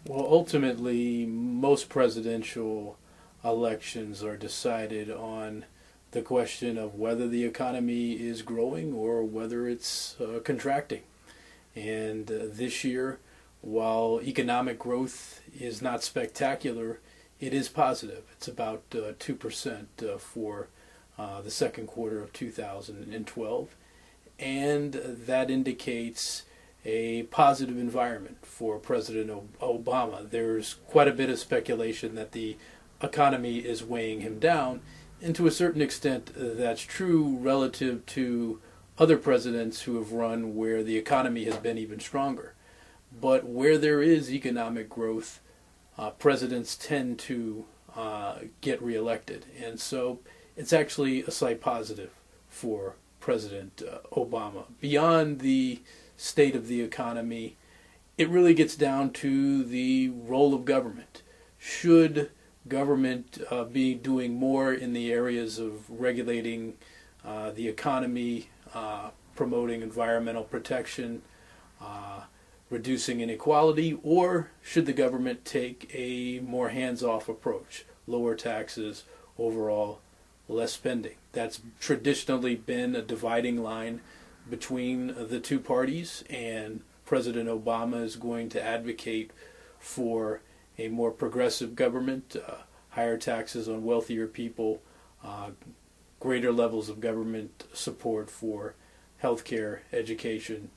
Well, ultimately, most presidential elections are decided on the question of whether the economy is growing or whether it's contracting. And this year, while economic growth is not spectacular, it is positive. It's about 2% for the second quarter of 2012. And that indicates a positive environment for President Obama. There's quite a bit of speculation that the economy is weighing him down, and to a certain extent, that's true relative to other presidents who have run where the economy has been even stronger. But where there is economic growth, presidents tend to get reelected. And so it's actually a slight positive for President Obama. Beyond the state of the economy, it really gets down to the role of government. Should government be doing more in the areas of regulating the economy, promoting environmental protection, reducing inequality, or should the government take a more hands-off approach, lower taxes, overall less spending? That's traditionally been a dividing line between the two parties, and President Obama is going to advocate for a more progressive government, higher taxes on wealthier people, greater levels of government support for healthcare, education,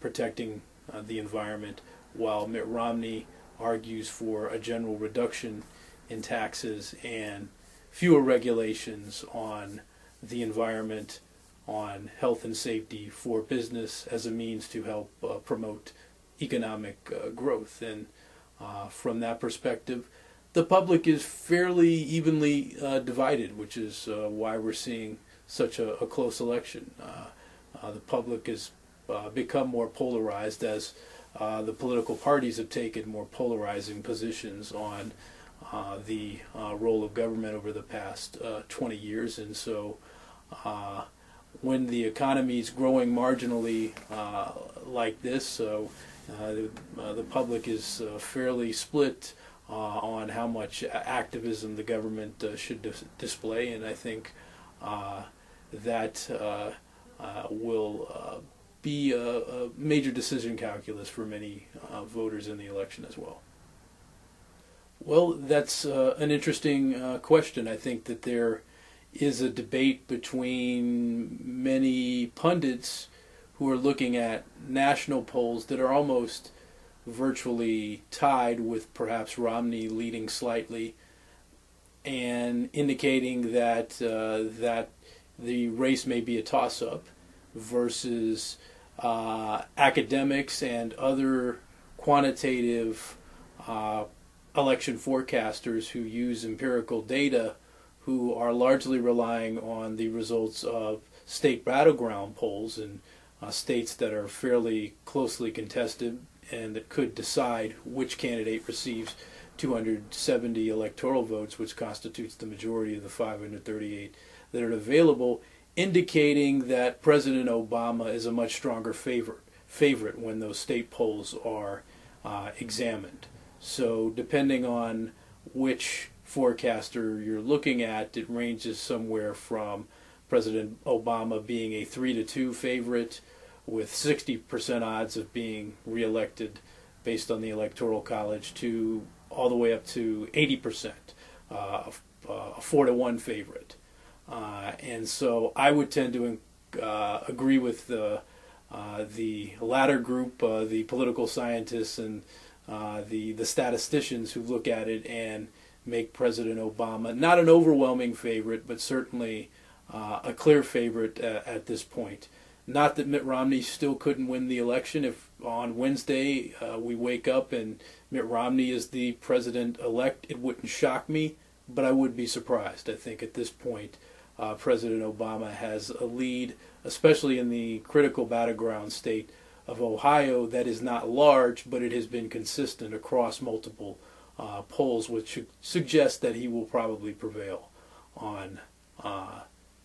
protecting the environment, while Mitt Romney argues for a general reduction in taxes and fewer regulations on the environment, on health and safety for business as a means to help promote economic growth. And from that perspective, the public is fairly evenly divided, which is why we're seeing such a close election. The public has become more polarized as the political parties have taken more polarizing positions on the role of government over the past 20 years. And so when the economy is growing marginally like this, so the public is fairly split on how much activism the government should display, and I think that will be a major decision calculus for many voters in the election as well. Well, that's an interesting question. I think that there is a debate between many pundits who are looking at national polls that are almost virtually tied, with perhaps Romney leading slightly, and indicating that that the race may be a toss-up, versus academics and other quantitative election forecasters who use empirical data, who are largely relying on the results of state battleground polls in states that are fairly closely contested and that could decide which candidate receives 270 electoral votes, which constitutes the majority of the 538 that are available, indicating that President Obama is a much stronger favorite when those state polls are examined. So depending on which forecaster you're looking at, it ranges somewhere from President Obama being a 3-2 favorite with 60% odds of being reelected based on the Electoral College, to all the way up to 80%, a 4-1 favorite. And so I would tend to agree with the latter group, the political scientists and the statisticians who look at it and make President Obama not an overwhelming favorite, but certainly a clear favorite at this point. Not that Mitt Romney still couldn't win the election. If on Wednesday we wake up and Mitt Romney is the president-elect, it wouldn't shock me, but I would be surprised. I think at this point President Obama has a lead, especially in the critical battleground state of Ohio, that is not large, but it has been consistent across multiple polls, which suggest that he will probably prevail on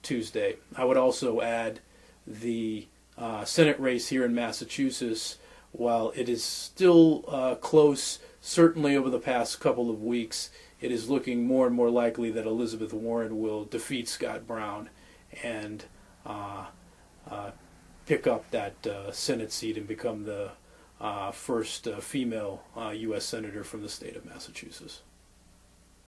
Tuesday. I would also add the Senate race here in Massachusetts, while it is still close, certainly over the past couple of weeks, it is looking more and more likely that Elizabeth Warren will defeat Scott Brown and pick up that Senate seat and become the first female U.S. Senator from the state of Massachusetts.